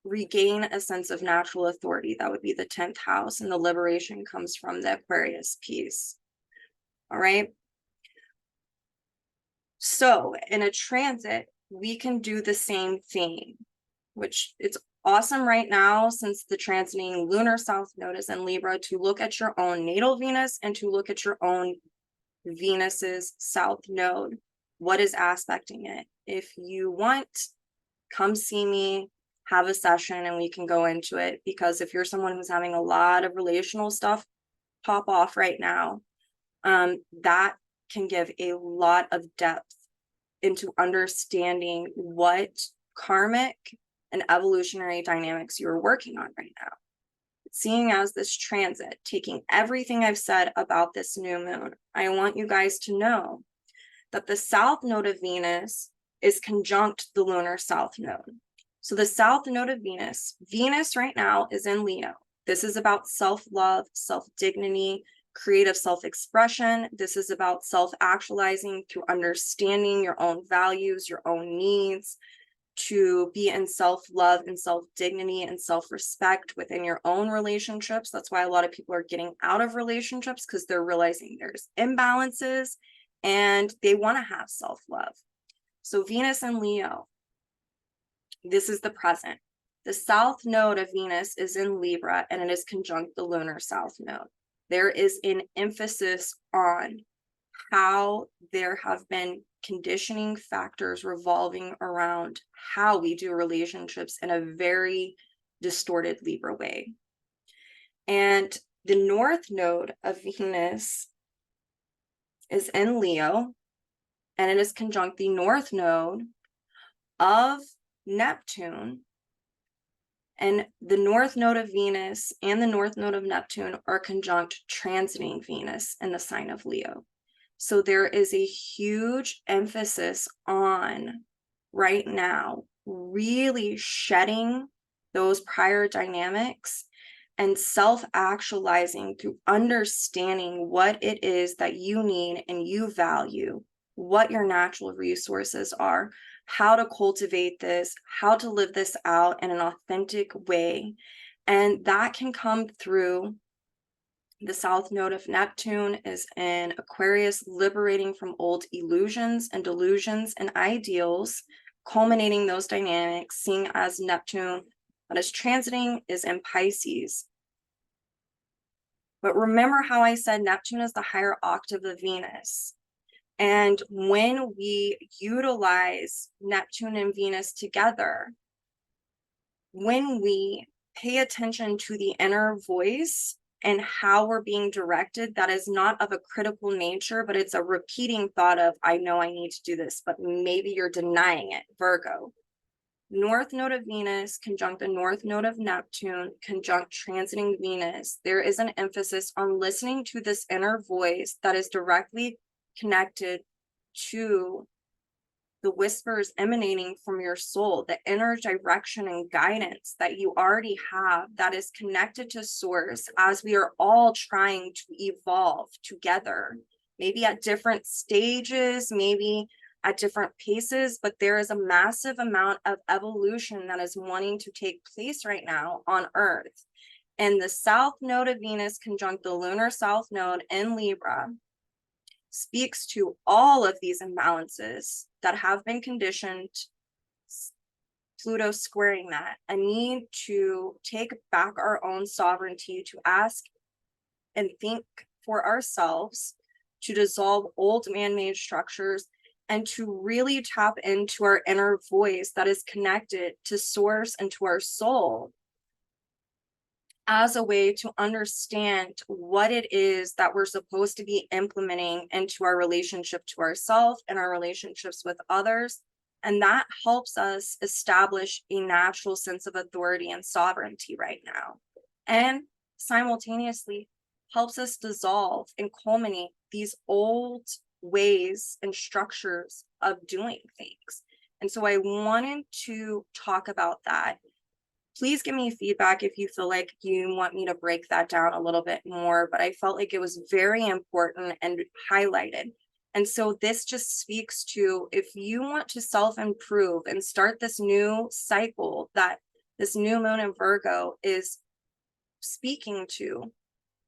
regain a sense of natural authority. That would be the 10th house, and the liberation comes from the Aquarius piece. All right. So in a transit, we can do the same thing, which it's awesome right now, since the transiting lunar south node is in Libra, to look at your own natal Venus and to look at your own Venus's south node. What is aspecting it? If you want, come see me, have a session, and we can go into it. Because if you're someone who's having a lot of relational stuff pop off right now, that can give a lot of depth into understanding what karmic and evolutionary dynamics you're working on right now. Seeing as this transit, taking everything I've said about this new moon, I want you guys to know that the south node of Venus is conjunct the lunar south node. So the south node of Venus right now is in Leo. This is about self-love, self-dignity, creative self-expression. This is about self-actualizing through understanding your own values, your own needs, to be in self-love and self-dignity and self-respect within your own relationships. That's why a lot of people are getting out of relationships, because they're realizing there's imbalances and they want to have self-love. So Venus and Leo, this is the present. The south node of Venus is in Libra, and it is conjunct the lunar south node. There is an emphasis on how there have been conditioning factors revolving around how we do relationships in a very distorted Libra way. And the north node of Venus is in Leo, and it is conjunct the north node of Neptune. And the north node of Venus and the north node of Neptune are conjunct transiting Venus in the sign of Leo. So there is a huge emphasis on right now really shedding those prior dynamics and self-actualizing through understanding what it is that you need and you value, what your natural resources are, how to cultivate this, how to live this out in an authentic way. And that can come through the south node of Neptune is in Aquarius, liberating from old illusions and delusions and ideals, culminating those dynamics, seeing as Neptune that is transiting is in Pisces. But remember how I said Neptune is the higher octave of Venus. And when we utilize Neptune and Venus together, when we pay attention to the inner voice and how we're being directed, that is not of a critical nature, but it's a repeating thought of, I know I need to do this, but maybe you're denying it. Virgo. North node of Venus conjunct the north node of Neptune, conjunct transiting Venus. There is an emphasis on listening to this inner voice that is directly connected to the whispers emanating from your soul, the inner direction and guidance that you already have that is connected to source, as we are all trying to evolve together, maybe at different stages, maybe at different paces, but there is a massive amount of evolution that is wanting to take place right now on Earth. And the south node of Venus conjunct the lunar south node in Libra speaks to all of these imbalances that have been conditioned, Pluto squaring that, a need to take back our own sovereignty, to ask and think for ourselves, to dissolve old man-made structures and to really tap into our inner voice that is connected to source and to our soul, as a way to understand what it is that we're supposed to be implementing into our relationship to ourselves and our relationships with others. And that helps us establish a natural sense of authority and sovereignty right now. And simultaneously helps us dissolve and culminate these old ways and structures of doing things. And so I wanted to talk about that. Please give me feedback if you feel like you want me to break that down a little bit more, but I felt like it was very important and highlighted. And so this just speaks to, if you want to self-improve and start this new cycle that this new moon in Virgo is speaking to,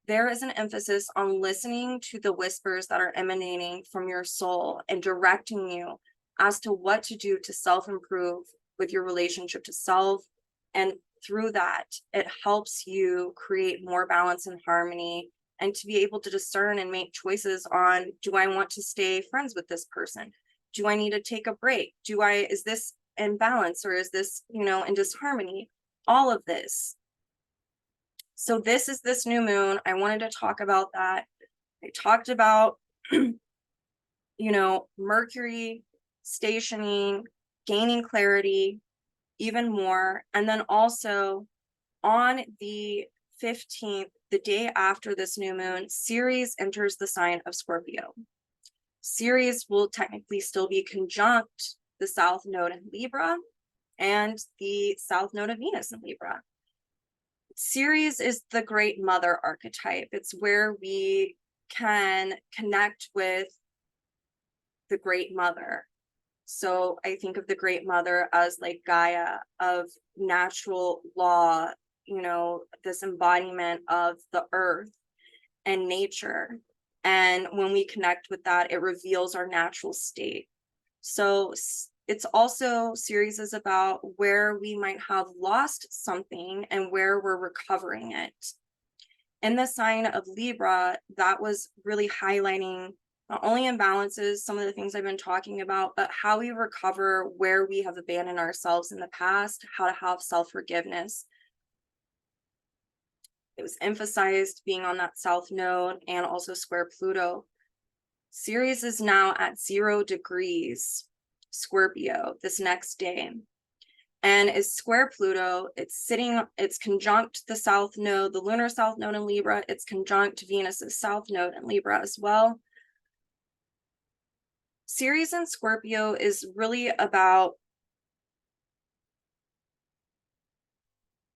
there is an emphasis on listening to the whispers that are emanating from your soul and directing you as to what to do to self-improve with your relationship to self. And through that, it helps you create more balance and harmony, and to be able to discern and make choices on, do I want to stay friends with this person? Do I need to take a break? Is this in balance, or is this, in disharmony? All of this. So this is this new moon. I wanted to talk about that. I talked about, Mercury stationing, gaining clarity even more. And then also on the 15th, the day after this new moon, Ceres enters the sign of Scorpio. Ceres will technically still be conjunct the South Node in Libra and the South Node of Venus in Libra. Ceres is the Great Mother archetype. It's where we can connect with the Great Mother. So I think of the Great Mother as like Gaia, of natural law, this embodiment of the earth and nature. And when we connect with that, it reveals our natural state. So it's also, Ceres is about where we might have lost something and where we're recovering it. In the sign of Libra, that was really highlighting not only imbalances, some of the things I've been talking about, but how we recover where we have abandoned ourselves in the past, how to have self-forgiveness. It was emphasized being on that South Node and also square Pluto. Ceres is now at 0 degrees Scorpio this next day. And is square Pluto. It's conjunct the South Node, the lunar South Node in Libra. It's conjunct Venus's South Node in Libra as well. Ceres in Scorpio is really about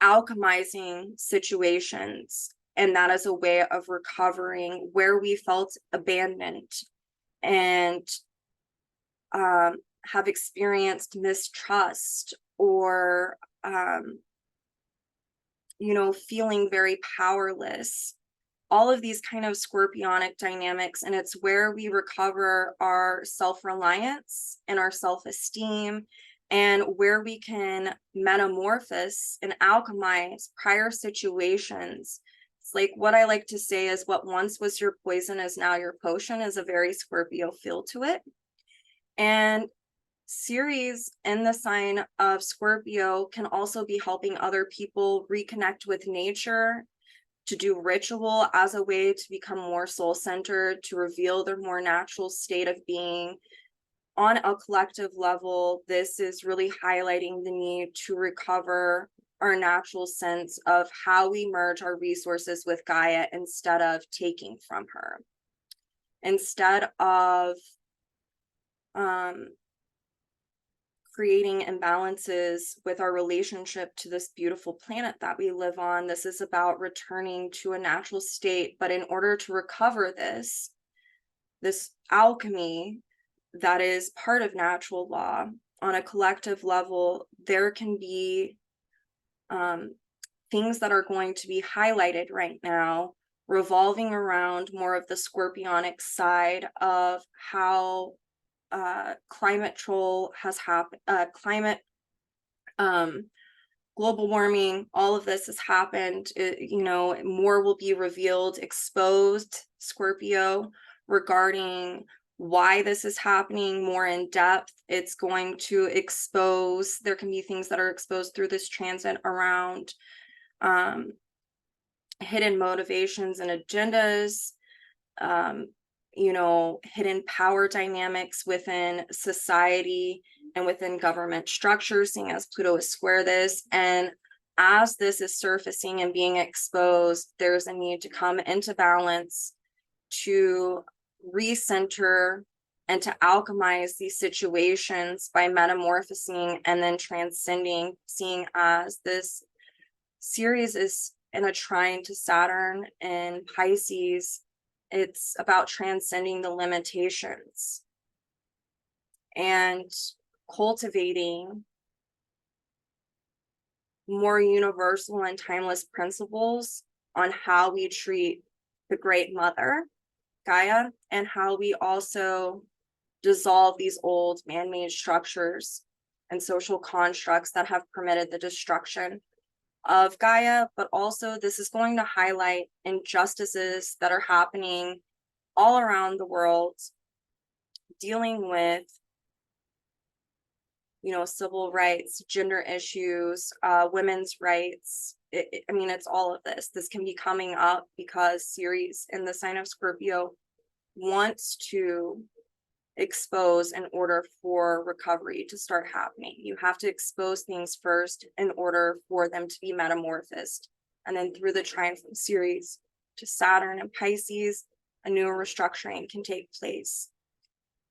alchemizing situations, and that is a way of recovering where we felt abandoned and have experienced mistrust, or feeling very powerless. All of these kind of scorpionic dynamics, and it's where we recover our self-reliance and our self-esteem, and where we can metamorphose and alchemize prior situations. It's like, what I like to say is, what once was your poison is now your potion, is a very Scorpio feel to it. And Ceres in the sign of Scorpio can also be helping other people reconnect with nature, to do ritual as a way to become more soul-centered, to reveal their more natural state of being. On a collective level, this is really highlighting the need to recover our natural sense of how we merge our resources with Gaia instead of taking from her. Instead of creating imbalances with our relationship to this beautiful planet that we live on, this is about returning to a natural state. But in order to recover this alchemy that is part of natural law on a collective level, there can be things that are going to be highlighted right now, revolving around more of the scorpionic side of how climate troll has happened, global warming, all of this has happened. More will be revealed, exposed, Scorpio, regarding why this is happening more in depth. It's going to expose, there can be things that are exposed through this transit around hidden motivations and agendas, you know, hidden power dynamics within society and within government structures, seeing as Pluto is square this. And as this is surfacing and being exposed, there's a need to come into balance, to recenter, and to alchemize these situations by metamorphosing and then transcending, seeing as this Ceres is in a trine to Saturn and Pisces. It's about transcending the limitations and cultivating more universal and timeless principles on how we treat the Great Mother, Gaia, and how we also dissolve these old man-made structures and social constructs that have permitted the destruction of Gaia. But also this is going to highlight injustices that are happening all around the world, dealing with, you know, civil rights, gender issues, women's rights. I mean, it's all of this. This can be coming up because Ceres in the sign of Scorpio wants to expose in order for recovery to start happening. You have to expose things first in order for them to be metamorphosed. And then through the trine from Ceres to Saturn and Pisces, a new restructuring can take place.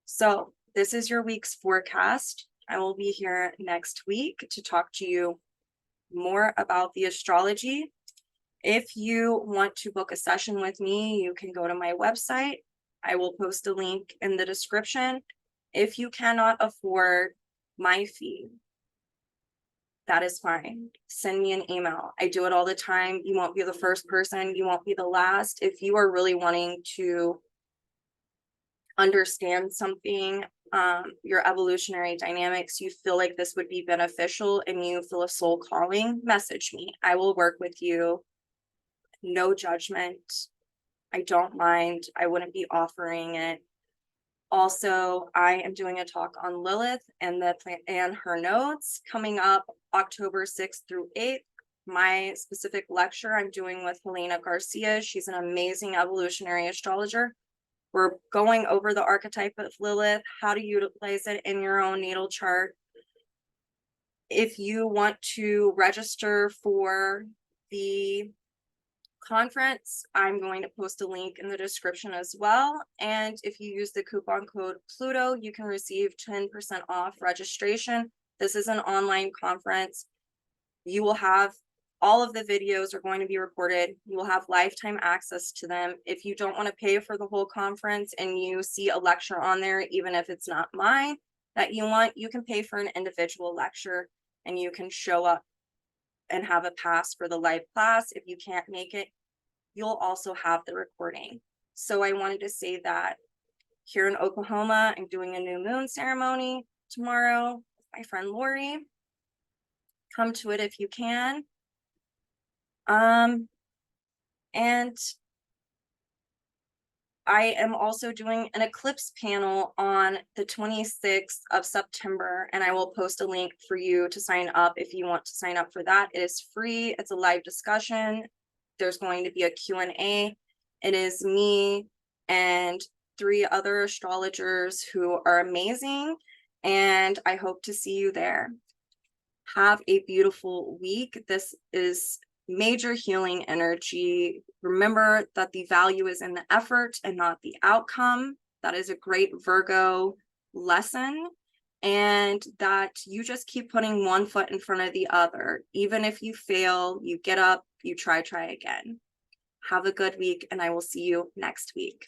So this is your week's forecast. I will be here next week to talk to you more about the astrology. If you want to book a session with me, you can go to my website. I will post a link in the description. If you cannot afford my fee, that is fine. Send me an email. I do it all the time. You won't be the first person. You won't be the last. If you are really wanting to understand something, your evolutionary dynamics, you feel like this would be beneficial and you feel a soul calling, message me. I will work with you. No judgment. I don't mind. I wouldn't be offering it. Also, I am doing a talk on Lilith and the and her nodes coming up October 6th through 8th. My specific lecture I'm doing with Helena Garcia. She's an amazing evolutionary astrologer. We're going over the archetype of Lilith, how to utilize it in your own natal chart. If you want to register for the conference, I'm going to post a link in the description as well. And if you use the coupon code Pluto, you can receive 10% off registration. This is an online conference. You will have all of the videos are going to be recorded. You will have lifetime access to them. If you don't want to pay for the whole conference and you see a lecture on there, even if it's not mine that you want, you can pay for an individual lecture and you can show up and have a pass for the live class. If you can't make it, you'll also have the recording. So I wanted to say that here in Oklahoma, I'm doing a new moon ceremony tomorrow with my friend Lori. Come to it if you can. And I am also doing an eclipse panel on the 26th of September, and I will post a link for you to sign up if you want to sign up for that. It is free. It's a live discussion. There's going to be a Q&A. It is me and 3 other astrologers who are amazing, and I hope to see you there. Have a beautiful week. This is major healing energy. Remember that the value is in the effort and not the outcome. That is a great Virgo lesson. And that you just keep putting one foot in front of the other. Even if you fail, you get up, you try again. Have a good week, and I will see you next week.